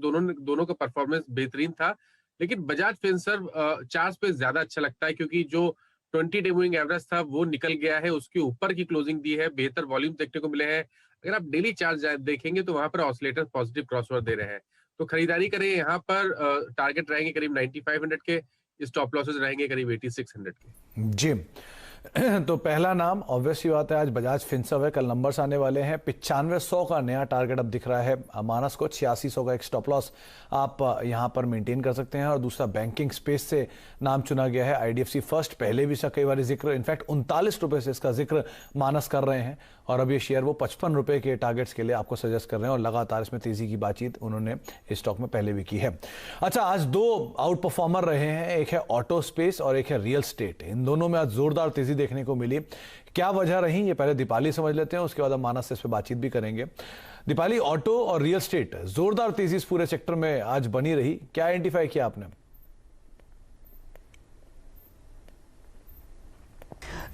दोनों का परफॉर्मेंस बेहतरीन था, लेकिन बजाज फिनसर्व चार्ट्स पे ज्यादा अच्छा लगता है क्योंकि जो 20 डे मूविंग एवरेज था वो निकल गया है, उसके ऊपर की क्लोजिंग दी है, बेहतर वॉल्यूम देखने को मिले हैं। अगर आप डेली चार्ट देखेंगे तो वहां पर ऑसिलेटर पॉजिटिव क्रॉसओवर दे रहे हैं, तो खरीदारी करें यहाँ पर। टारगेट रहेंगे करीब 9500 के, स्टॉप लॉसेस रहेंगे करीब 8600 के। जी। तो पहला नाम ऑब्वियस ही बात है, आज बजाज फिनसर्व है। कल नंबर्स आने वाले हैं। 9500 का नया टारगेट अब दिख रहा है मानस को। 8600 का एक स्टॉप लॉस आप यहां पर मेंटेन कर सकते हैं। और दूसरा बैंकिंग स्पेस से नाम चुना गया है आईडीएफसी फर्स्ट। पहले भी इसका कई बार जिक्र, इनफैक्ट 39 रुपए से इसका जिक्र मानस कर रहे हैं और अब ये शेयर वो 55 रुपए के टारगेट्स के लिए आपको सजेस्ट कर रहे हैं और लगातार इसमें तेजी की बातचीत उन्होंने इस स्टॉक में पहले भी की है। अच्छा, आज दो आउट परफॉर्मर रहे हैं, एक है ऑटो स्पेस और एक है रियल स्टेट। इन दोनों में आज जोरदार तेजी देखने को मिली। क्या वजह रही, ये पहले दीपाली समझ लेते हैं, उसके बाद हम मानस से इस पर बातचीत भी करेंगे। दीपाली, ऑटो और रियल स्टेट जोरदार तेजी इस पूरे सेक्टर में आज बनी रही, क्या आइडेंटिफाई किया आपने?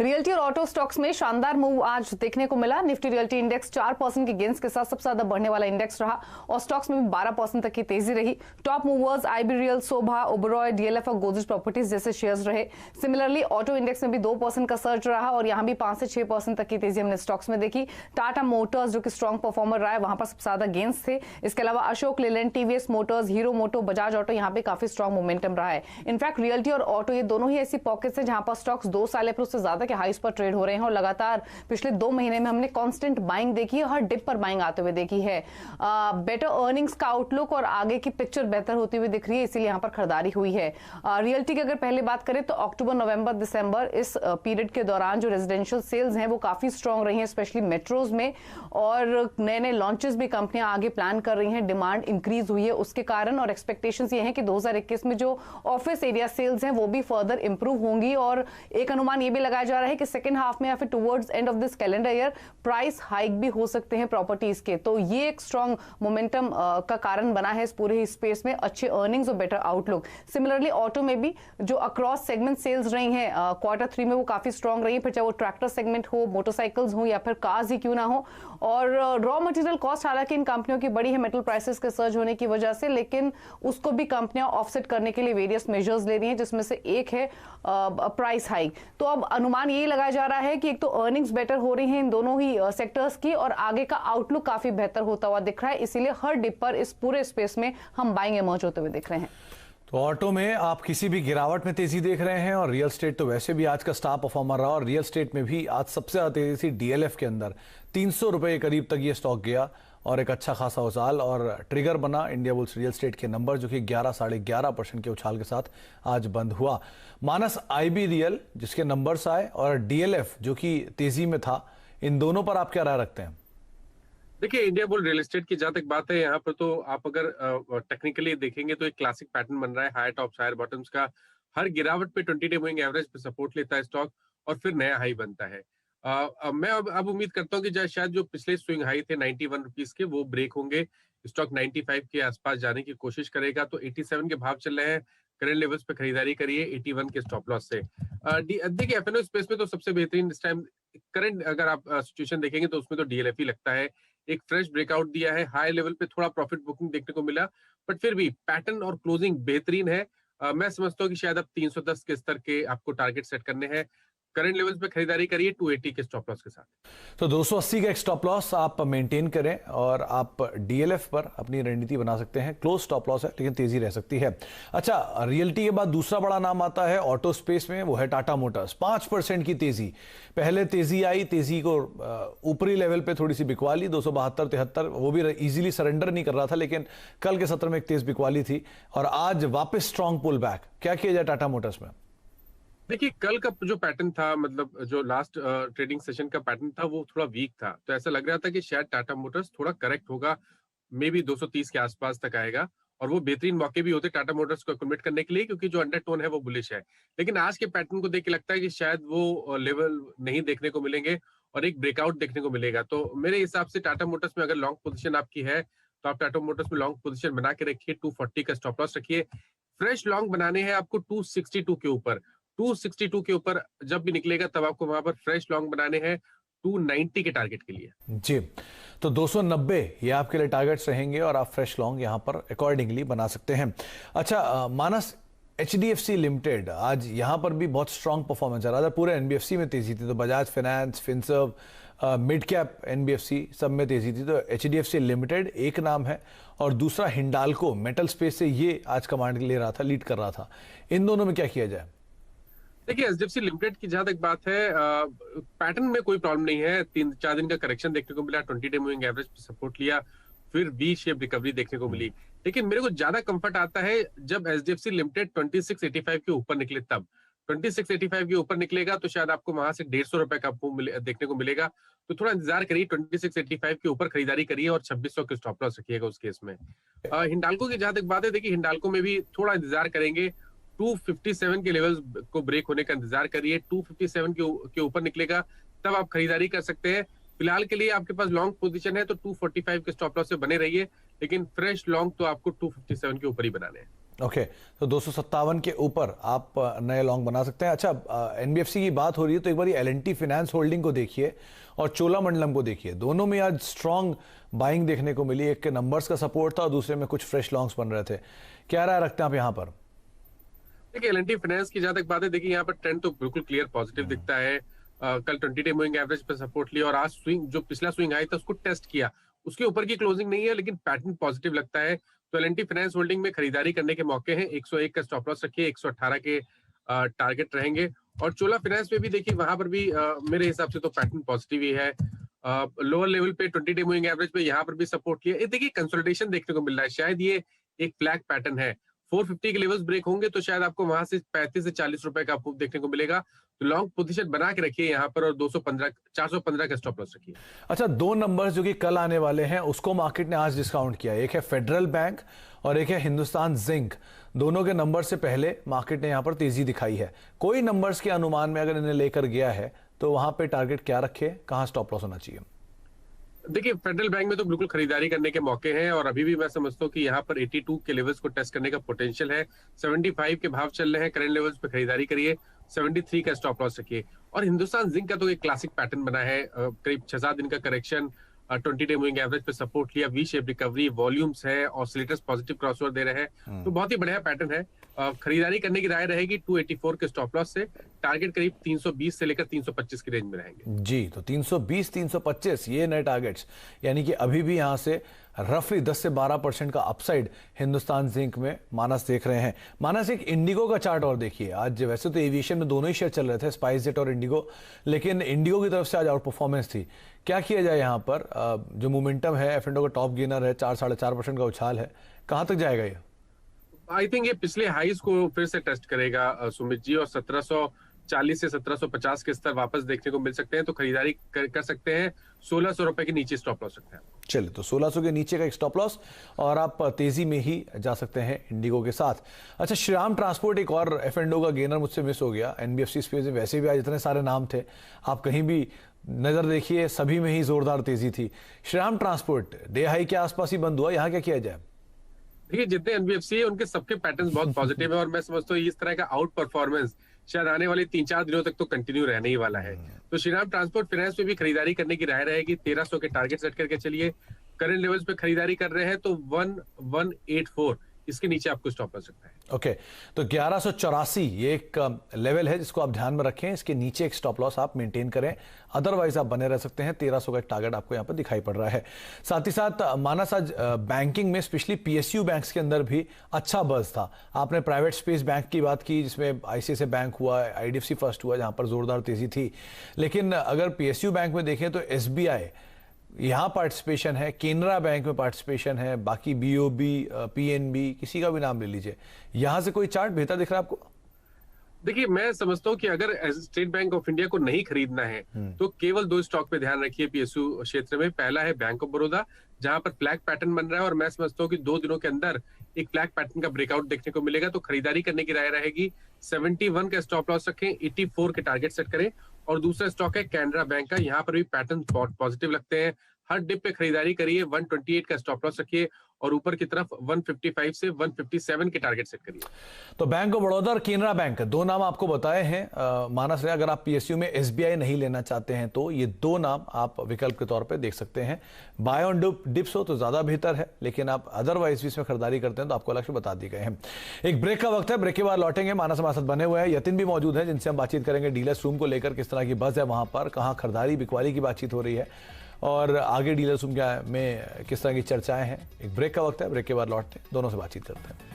रियल्टी और ऑटो स्टॉक्स में शानदार मूव आज देखने को मिला। निफ्टी रियल्टी इंडेक्स 4% के गेंस के साथ सबसे ज्यादा बढ़ने वाला इंडेक्स रहा और स्टॉक्स में भी 12% तक की तेजी रही। टॉप मूवर्स आईबी रियल, सोभा, ओबरॉय, डीएलएफ और गोदरेज प्रॉपर्टीज जैसे शेयर्स रहे। सिमिलरली ऑटो इंडेक्स में भी 2% का सर्ज रहा और यहां भी 5 से 6% तक की तेजी हमने स्टॉक्स में देखी। टाटा मोटर्स जो कि स्ट्रॉन्ग परफॉर्मर रहा है, वहां पर सबसे ज्यादा गेंस थे। इसके अलावा Ashok Leyland, TVS Motors, Hero Moto, Bajaj Auto, यहाँ पे काफी स्ट्रॉन्ग मोमेंटम रहा है। इनफैक्ट रियल्टी और ऑटो ये दोनों ही ऐसी पॉकेट्स है जहां पर स्टॉक्स 2 साल या उससे ज्यादा के हाईस पर ट्रेड हो रहे हैं और लगातार पिछले 2 महीने में हमने कांस्टेंट बाइंग देखी है, हर डिप पर बाइंग आते हुए देखी है। बेटर अर्निंग्स का आउटलुक और आगे की पिक्चर बेहतर होती हुई दिख रही है, इसीलिए यहां पर खरीदारी हुई है। रियल्टी की अगर पहले बात करें तो अक्टूबर, नवंबर, दिसंबर इस पीरियड के दौरान जो रेजिडेंशियल सेल्स हैं वो काफी स्ट्रॉन्ग रही हैं, स्पेशली मेट्रोज में, और नए नए लॉन्चेस भी कंपनियां आगे प्लान कर रही हैं। डिमांड इंक्रीज हुई है उसके कारण और एक्सपेक्टेशंस ये हैं कि 2021 में जो ऑफिस एरिया सेल्स हैं वो भी फर्दर इंप्रूव होंगी और एक अनुमान ये भी लगाया जा रहा है कि सेकेंड हाफ में या फिर towards end of this calendar year price hike भी हो सकते हैं प्रॉपर्टीज के। तो ये एक स्ट्रॉन्ग मोमेंटम का कारण बना है इस पूरे स्पेस में, अच्छे अर्निंग्स और बेटर आउटलुक। सिमिलरली ऑटो में भी जो अक्रॉस सेगमेंट सेल्स रही हैं क्वार्टर 3 में वो काफी स्ट्रॉन्ग रही है, फिर चाहे वो ट्रैक्टर सेगमेंट हो, मोटरसाइकिल्स हो या फिर कार्स ही क्यों ना हो। और रॉ मटेरियल कॉस्ट हालांकि इन कंपनियों की बड़ी है मेटल प्राइसेस के सर्ज होने की वजह से, लेकिन उसको भी कंपनियां ऑफसेट करने के लिए वेरियस मेजर्स ले रही हैं, जिसमें से एक है प्राइस हाइक। तो अब अनुमान यही लगाया जा रहा है कि एक तो अर्निंग्स बेटर हो रही हैं इन दोनों ही सेक्टर्स की और आगे का आउटलुक काफी बेहतर होता हुआ दिख रहा है, इसीलिए हर डिप पर इस पूरे स्पेस में हम बाइंग इमर्ज होते हुए दिख रहे हैं। तो ऑटो में आप किसी भी गिरावट में तेजी देख रहे हैं और रियल स्टेट तो वैसे भी आज का स्टार परफॉर्मर रहा और रियल स्टेट में भी आज सबसे ज्यादा तेजी थी डीएलएफ के अंदर। 300 रुपए के करीब तक ये स्टॉक गया और एक अच्छा खासा उछाल और ट्रिगर बना इंडिया बुल्स रियल स्टेट के नंबर, जो कि 11 साढ़े 11% के उछाल के साथ आज बंद हुआ। मानस आईबी रियल जिसके नंबर्स आए और डीएलएफ जो कि तेजी में था, इन दोनों पर आप क्या राय रखते हैं? देखिए, इंडिया बुल रियल एस्टेट की जहां तक बात है, यहाँ पर तो आप अगर टेक्निकली देखेंगे तो एक क्लासिक पैटर्न बन रहा है, हाई टॉप्स हायर बॉटम्स का। हर गिरावट पे 20 डे मूविंग एवरेज पे सपोर्ट लेता है स्टॉक और फिर नया हाई बनता है। मैं अब उम्मीद करता हूँ कि शायद जो पिछले स्विंग हाई थे 91 रुपीज के, वो ब्रेक होंगे। स्टॉक 95 के आसपास जाने की कोशिश करेगा, तो 87 के भाव चल रहे हैं, करंट लेवल्स पे खरीदारी करिए 81 के स्टॉप लॉस से। देखिए, एफएनओ स्पेस में तो सबसे बेहतरीन इस टाइम करंट अगर आप सिचुएशन देखेंगे तो उसमें तो डीएलएफ ही लगता है। एक फ्रेश ब्रेकआउट दिया है, हाई लेवल पे थोड़ा प्रॉफिट बुकिंग देखने को मिला, बट फिर भी पैटर्न और क्लोजिंग बेहतरीन है। मैं समझता हूँ कि शायद अब 310 के स्तर के आपको टारगेट सेट करने हैं। करंट लेवल्स पे खरीदारी करिए 280 के स्टॉप लॉस के साथ। तो 280 का एक स्टॉप लॉस आप मेंटेन करें और आप डीएलएफ पर अपनी रणनीति बना सकते हैं। क्लोज स्टॉप लॉस है लेकिन तेजी रह सकती है। अच्छा, रियल्टी के बाद दूसरा बड़ा नाम आता है ऑटो स्पेस में, वो है टाटा मोटर्स। 5% की तेजी, पहले तेजी आई, तेजी को ऊपरी लेवल पे थोड़ी सी बिकवाली 272 73, वो भी इजीली सरेंडर नहीं कर रहा था, लेकिन कल के सत्र में एक तेज बिकवाली थी और आज वापस स्ट्रॉन्ग पुल बैक। क्या किया जाए टाटा मोटर्स में? देखिए, कल का जो पैटर्न था, मतलब जो लास्ट ट्रेडिंग सेशन का पैटर्न था, वो थोड़ा वीक था, तो ऐसा लग रहा था कि शायद टाटा मोटर्स थोड़ा करेक्ट होगा, मे बी 230 के आसपास तक आएगा और वो बेहतरीन मौके भी होते टाटा मोटर्स को कमिट करने के लिए, क्योंकि जो अंडरटोन है वो बुलिश है। लेकिन आज के पैटर्न को देख के लगता है कि शायद वो लेवल नहीं देखने को मिलेंगे और एक ब्रेकआउट देखने को मिलेगा। तो मेरे हिसाब से टाटा मोटर्स में अगर लॉन्ग पोजीशन आपकी है तो आप टाटा मोटर्स में लॉन्ग पोजीशन बना के रखिए, 240 का स्टॉप लॉस रखिए। फ्रेश लॉन्ग बनाने हैं आपको 262 के ऊपर। 262 के ऊपर जब भी निकलेगा तब आपको वहां पर फ्रेश लॉन्ग बनाने हैं। 290 के टारगेट के लिए। जी, तो 290 ये आपके लिए टारगेट्स रहेंगे और आप फ्रेश लॉन्ग यहां पर अकॉर्डिंगली बना सकते हैं। अच्छा मानस, एचडीएफसी लिमिटेड आज यहां पर भी बहुत स्ट्रांग परफॉर्मेंस है। रादर पूरे एनबीएफसी में तेजी थी, तो Bajaj finance, Finserv, mid cap NBFC सब में तेजी थी। तो एचडीएफसी लिमिटेड एक नाम है और दूसरा हिंडाल्को मेटल स्पेस से ये आज कमांड ले रहा था, लीड कर रहा था। इन दोनों में क्या किया जाए? देखिए एचडीएफसी लिमिटेड की जहां तक बात है, पैटर्न में कोई प्रॉब्लम नहीं है। 3-4 दिन का करेक्शन देखने को मिला, 20 डे मूविंग एवरेज पे सपोर्ट लिया, फिर वी शेप रिकवरी देखने को मिली। लेकिन मेरे को ज्यादा कंफर्ट आता है जब एचडीएफसी लिमिटेड 2685 के ऊपर निकले तब। 2685 के ऊपर निकलेगा तो शायद आपको वहां से 150 रुपए का देखने को मिलेगा। तो थोड़ा इंतजार करिए, 2685 के ऊपर खरीदारी करिए और 2600 के स्टॉप लॉस रखिएगा उस केस में। हिंडाल्को की जहां तक बात है, देखिए हिंडाल्को में भी थोड़ा इंतजार करेंगे। 257 के लेवल्स को ब्रेक होने का इंतजार करिए। 257 के ऊपर निकलेगा तब आप खरीदारी कर सकते हैं। फिलहाल के लिए आपके पास लॉन्ग पोजीशन है तो 245 के स्टॉप लॉस से बने रहिए, लेकिन फ्रेश लॉन्ग तो आपको 257 के ऊपर ही बनाने हैं। ओके, तो 257 के ऊपर आप नए लॉन्ग बना सकते हैं। अच्छा, एनबीएफसी की बात हो रही है तो एक बार एल&टी फाइनेंस होल्डिंग को देखिए और चोलामंडलम को देखिए। दोनों में आज स्ट्रांग बाइंग देखने को मिली। एक के नंबर्स का सपोर्ट था और दूसरे में कुछ फ्रेश लॉन्ग्स बन रहे थे। क्या राय रखते हैं आप यहाँ पर? देखिए एल&टी फाइनेंस की जहां तक बात है, देखिए यहाँ पर ट्रेंड तो बिल्कुल क्लियर पॉजिटिव दिखता है। कल 20 डे मूविंग एवरेज पे सपोर्ट लिया और आज स्विंग, जो पिछला स्विंग आया था उसको टेस्ट किया। उसके ऊपर की क्लोजिंग नहीं है, लेकिन पैटर्न पॉजिटिव लगता है। तो एल&टी फाइनेंस होल्डिंग में खरीदारी करने के मौके हैं। 101 का स्टॉप लॉस रखिए, 118 के टारगेट रहेंगे। और चोला फाइनेंस में भी देखिए वहां पर भी मेरे हिसाब से तो पैटर्न पॉजिटिव ही है। लोअर लेवल पे 20 डे मूविंग एवरेज पे यहाँ पर भी सपोर्ट लिया। देखिए कंसोलिडेशन देखने को मिल रहा है, शायद ये एक फ्लैग पैटर्न है। 450 के लेवल्स ब्रेक होंगे तो शायद आपको वहां से 35 से 40 रुपए का अप देखने को मिलेगा। तो लॉन्ग पोजीशन बना के रखिए यहाँ पर और 415 का स्टॉप लॉस रखिए। अच्छा, दो नंबर्स जो कि कल आने वाले हैं उसको मार्केट ने आज डिस्काउंट किया। एक है फेडरल बैंक और एक है हिंदुस्तान जिंक। दोनों के नंबर से पहले मार्केट ने यहां पर तेजी दिखाई है। कोई नंबर्स के अनुमान में अगर इन्हें लेकर गया है तो वहां पे टारगेट क्या रखे, कहां स्टॉप लॉस होना चाहिए? देखिए फेडरल बैंक में तो बिल्कुल खरीदारी करने के मौके हैं और अभी भी मैं समझता हूँ कि यहाँ पर 82 के लेवल्स को टेस्ट करने का पोटेंशियल है। 75 के भाव चल रहे हैं, करंट लेवल्स पे खरीदारी करिए। 73 का स्टॉप लॉस रखिए। और हिंदुस्तान जिंक का तो एक क्लासिक पैटर्न बना है, करीब 6-7 दिन का करेक्शन, 20 डे मूविंग एवरेज पे सपोर्ट लिया, वी शेप रिकवरी, वॉल्यूम्स है, ऑसिलेटर्स पॉजिटिव क्रॉसओवर दे रहे हैं। तो बहुत ही बढ़िया पैटर्न है। खरीदारी करने की राय रहेगी 284 के स्टॉप लॉस से। टारगेट करीब 320 से लेकर 325 की रेंज में रहेंगे। जी, तो 320 325 ये नए टारगेट्स, यानी कि अभी भी यहां से रफली 10 से 12% का अपसाइड हिंदुस्तान जिंक में मानस देख रहे हैं। मानस, एक इंडिगो का चार्ट और देखिए। आज वैसे तो एविएशन में दोनों ही शेयर चल रहे थे, स्पाइस जेट और इंडिगो, लेकिन इंडिगो की तरफ से आज आउट परफॉर्मेंस थी। क्या किया जाए यहाँ पर? जो मोमेंटम है, एफ एंड ओ का टॉप गेनर है, 4-4.5% का उछाल है, कहां तक जाएगा ये? आई थिंक ये पिछले हाईज को फिर से टेस्ट करेगा सुमित जी, और 1740 से 1750 के स्तर वापस देखने को मिल सकते हैं। तो खरीदारी कर सकते हैं। 1600 रुपए के नीचे स्टॉप लॉस सकते हैं। चलिए, तो 1600 के नीचे का एक स्टॉप लॉस और आप तेजी में ही जा सकते हैं इंडिगो के साथ। अच्छा, श्रीराम ट्रांसपोर्ट एक और एफ एंड ओ का गेनर मुझसे मिस हो गया। एनबीएफसी स्पेस में वैसे भी आज इतने सारे नाम थे, आप कहीं भी नजर देखिए सभी में ही जोरदार तेजी थी। श्रीराम ट्रांसपोर्ट डे हाई के आसपास ही बंद हुआ, यहाँ क्या किया जाए? देखिए जितने एनबीएफसी है उनके सबके पैटर्न बहुत पॉजिटिव है और मैं समझता हूँ इस तरह का आउट परफॉर्मेंस शायद आने वाले 3-4 दिनों तक तो कंटिन्यू रहने ही वाला है। तो श्रीराम ट्रांसपोर्ट फाइनेंस पे भी खरीदारी करने की राय रहेगी। 1300 के टारगेट सेट करके चलिए। करंट लेवल्स पे खरीदारी कर रहे हैं तो 1184 इसके नीचे आपको स्टॉप कर सकता है। ओके, तो 1184 ये एक लेवल है जिसको आप ध्यान में रखें। इसके नीचे एक स्टॉप लॉस आप मेंटेन करें, अदरवाइज आप बने रह सकते हैं। 1300 का एक टारगेट आपको यहां पर दिखाई पड़ रहा है। साथ ही साथ मानस, आज बैंकिंग में स्पेशली पीएसयू बैंक्स के अंदर भी अच्छा बज़ था। आपने प्राइवेट स्पेस बैंक की बात की जिसमें आईसीआईसीआई बैंक हुआ, आईडीएफसी फर्स्ट हुआ, जहां पर जोरदार तेजी थी। लेकिन अगर पीएसयू बैंक में देखें तो एसबीआई यहां पार्टिसिपेशन है, केनरा बैंक में पार्टिसिपेशन है, बाकी बीओबी, पीएनबी, किसी का भी नाम ले लीजिए। यहां से कोई चार्ट बेहतर दिख रहा है आपको? देखिए मैं समझता हूँ कि अगर स्टेट बैंक ऑफ इंडिया को नहीं खरीदना है तो केवल 2 स्टॉक पे ध्यान रखिए पीएसयू क्षेत्र में। पहला है बैंक ऑफ बड़ौदा, जहां पर फ्लैग पैटर्न बन रहा है और मैं समझता हूँ कि 2 दिनों के अंदर एक फ्लैग पैटर्न का ब्रेकआउट देखने को मिलेगा। तो खरीदारी करने की राय रहेगी। 71 का स्टॉप लॉस रखें, 84 के टारगेट सेट करें। और दूसरा स्टॉक है कैनरा बैंक का, यहाँ पर भी पैटर्न पॉजिटिव लगते हैं। हर डिप पे खरीदारी करिए, 128 का स्टॉप लॉस रखिए और ऊपर की तरफ 155 से 157 के टारगेट सेट करिए। तो बैंक ऑफ बड़ौदा और केनरा बैंक, दो नाम आपको बताए हैं मानस ने। अगर आप पीएसयू में एसबीआई नहीं लेना चाहते हैं तो ये दो नाम आप विकल्प के तौर पे देख सकते हैं। बाय ऑन डिप्स हो तो ज्यादा बेहतर है, लेकिन आप अदरवाइज भी इसमें खरीदारी करते हैं तो आपको लक्ष्य बता दिए गए हैं। एक ब्रेक का वक्त है, ब्रेक के बाद लौटेंगे। मानस हमारे साथ बने हुए हैं, यतिन भी मौजूद है जिनसे हम बातचीत करेंगे डीलर्स रूम को लेकर, किस तरह की बज़ है वहां पर, कहां खरीदारी बिकवाली की बातचीत हो रही है और आगे डीलर्स रूम में किस तरह की चर्चाएं हैं। एक ब्रेक का वक्त है, ब्रेक के बाद लौटते हैं, दोनों से बातचीत करते हैं।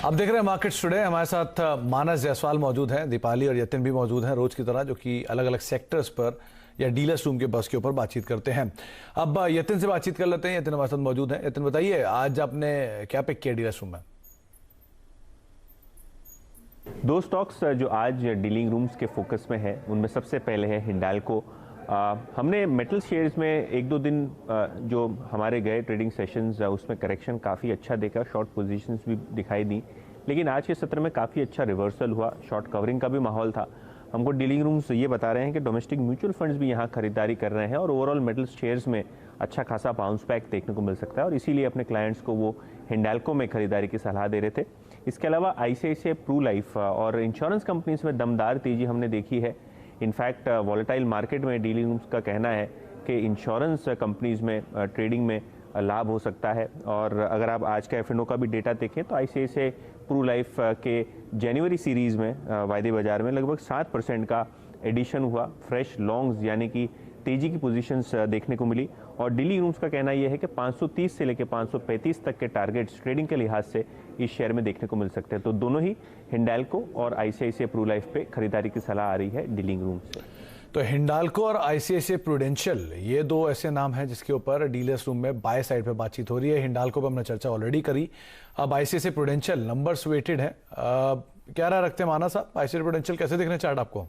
आप देख रहे हैं मार्केट्स टुडे। हमारे साथ मानस जायसवाल मौजूद हैं, दीपाली और यतिन भी मौजूद हैं रोज की तरह, जो कि अलग अलग सेक्टर्स पर या डीलर्स रूम के बस के ऊपर बातचीत करते हैं। अब यतिन से बातचीत कर लेते हैं। यतिन हमारे साथ मौजूद हैं। यतिन बताइए, आज आपने क्या पिक किया डीलर्स रूम में? दो स्टॉक्स जो आज डीलिंग रूम्स के फोकस में है, उनमें सबसे पहले है हिंडाल्को। हमने मेटल शेयर्स में एक दो दिन जो हमारे गए ट्रेडिंग सेशंस, उसमें करेक्शन काफ़ी अच्छा देखा, शॉर्ट पोजीशंस भी दिखाई दी, लेकिन आज के सत्र में काफ़ी अच्छा रिवर्सल हुआ, शॉर्ट कवरिंग का भी माहौल था। हमको डीलिंग रूम्स ये बता रहे हैं कि डोमेस्टिक म्यूचुअल फंड्स भी यहाँ खरीदारी कर रहे हैं और ओवरऑल मेटल शेयर्स में अच्छा खासा बाउंस बैक देखने को मिल सकता है और इसीलिए अपने क्लाइंट्स को वो हिंडाल्को में खरीदारी की सलाह दे रहे थे। इसके अलावा आईसीआईसीआई प्रू लाइफ और इंश्योरेंस कंपनीज में दमदार तेजी हमने देखी है। इनफैक्ट वॉलेटाइल मार्केट में डीलिंग रूम्स का कहना है कि इंश्योरेंस कंपनीज में ट्रेडिंग में लाभ हो सकता है। और अगर आप आज का एफएनओ का भी डेटा देखें तो आईसीआईसीआई प्रू लाइफ के जनवरी सीरीज में वायदे बाजार में लगभग 7% का एडिशन हुआ। फ्रेश लॉन्ग्स यानी कि तेजी की पोजीशंस देखने को मिली और डीलिंग रूम्स का कहना यह है कि 530 से लेकर 535 तक के टारगेट्स ट्रेडिंग के लिहाज से इस शेयर में देखने को मिल सकते हैं। तो दोनों ही हिंडाल्को और आईसीआईसीआई प्रू लाइफ पे खरीदारी की सलाह आ रही है डीलिंग रूम से। तो हिंडाल्को और आईसीआईसीआई प्रूडेंशियल, ये दो ऐसे नाम हैं जिसके ऊपर डीलर्स रूम में बाय साइड पे बातचीत हो रही है। हिंडाल्को पे हमने चर्चा ऑलरेडी करी, अब आईसीआईसीआई प्रूडेंशियल नंबर्स वेटेड है। क्या राय रखते हैं माना साहब, आईसीआईसीआई प्रूडेंशियल कैसे दिखने चार्ट आपको?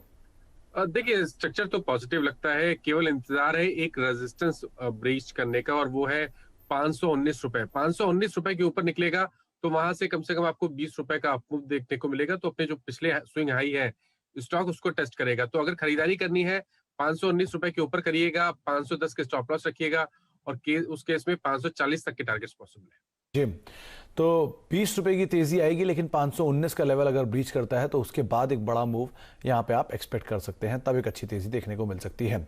देखिए, स्ट्रक्चर तो पॉजिटिव लगता है, केवल इंतजार है एक रेजिस्टेंस ब्रीच करने का और वो है 519 रुपए। 519 रुपए के ऊपर निकलेगा तो वहां से कम आपको 20 रुपए का अपमूव देखने को मिलेगा। तो अपने जो पिछले स्विंग हाई है स्टॉक उसको टेस्ट करेगा। तो अगर खरीदारी करनी है 519 रुपए के ऊपर करिएगा, 510 के स्टॉप लॉस रखिएगा और उस केस में 540 तक के टारगेट्स पॉसिबल है जी। तो 20 रुपए की तेजी आएगी, लेकिन 519 का लेवल अगर ब्रीच करता है तो उसके बाद एक बड़ा मूव यहां पे आप एक्सपेक्ट कर सकते हैं, तब एक अच्छी तेजी देखने को मिल सकती है।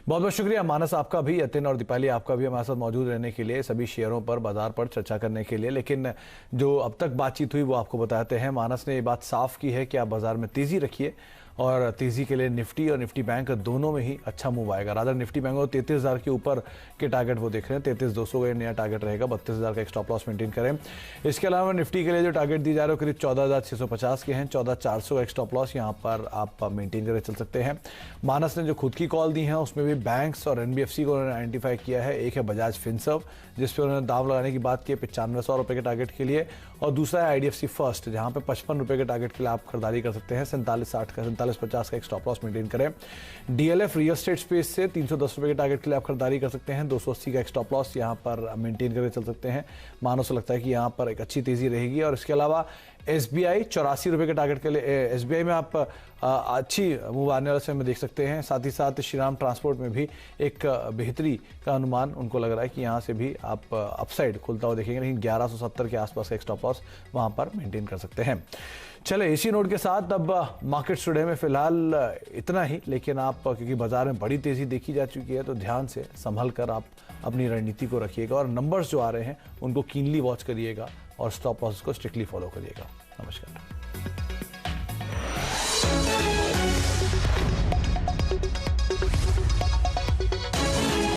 बहुत बहुत शुक्रिया मानस आपका भी, यतिन और दीपाली आपका भी हमारे साथ मौजूद रहने के लिए, सभी शेयरों पर बाजार पर चर्चा करने के लिए। लेकिन जो अब तक बातचीत हुई वो आपको बताते हैं। मानस ने ये बात साफ की है कि आप बाजार में तेजी रखिए और तेजी के लिए निफ्टी और निफ्टी बैंक दोनों में ही अच्छा मूव आएगा। रादर निफ्टी बैंक को 33,000 के ऊपर के टारगेट वो देख रहे हैं, 33,200 का नया टारगेट रहेगा, 32,000 का एक स्टॉप लॉस मेंटेन करें। इसके अलावा निफ्टी के लिए जो टारगेट दिए जा रहे हैं करीब 14,650 के हैं, 14,400 का एक स्टॉप लॉस यहाँ पर आप मेंटेन करके चल सकते हैं। मानस ने जो खुद की कॉल दी है उसमें भी बैंक्स और एनबीएफसी को उन्होंने आइडेंटिफाई किया है। एक है बजाज फिनसर्व जिस पर उन्होंने दाव लगाने की बात की 9500 रुपये के टारगेट के लिए, और दूसरा है आईडीएफसी फर्स्ट जहाँ पे 55 रुपये के टारगेट के लिए आप खरीदारी कर सकते हैं। 47.60 का 47.50 का एक स्टॉप लॉस मेंटेन करें। डीएलएफ रियल एस्टेट स्पेस से 310 रुपये के टारगेट के लिए आप खरीदारी कर सकते हैं, 280 का एक स्टॉप लॉस यहाँ पर मेंटेन करके चल सकते हैं। मानो से लगता है कि यहाँ पर एक अच्छी तेजी रहेगी। और इसके अलावा एसबीआई 84 रुपये के टारगेट के लिए, एसबीआई में आप अच्छी मूव आने वाले समय में देख सकते हैं। साथ ही साथ श्रीराम ट्रांसपोर्ट में भी एक बेहतरी का अनुमान उनको लग रहा है कि यहाँ से भी आप अपसाइड खुलता हुआ देखेंगे, लेकिन 1170 के आसपास का एक स्टॉप लॉस वहाँ पर मेंटेन कर सकते हैं। चले इसी नोट के साथ अब मार्केट टुडे में फिलहाल इतना ही, लेकिन आप क्योंकि बाजार में बड़ी तेजी देखी जा चुकी है तो ध्यान से संभल कर आप अपनी रणनीति को रखिएगा और नंबर्स जो आ रहे हैं उनको कीनली वॉच करिएगा और स्टॉप लॉस को स्ट्रिक्टली फॉलो करिएगा। नमस्कार।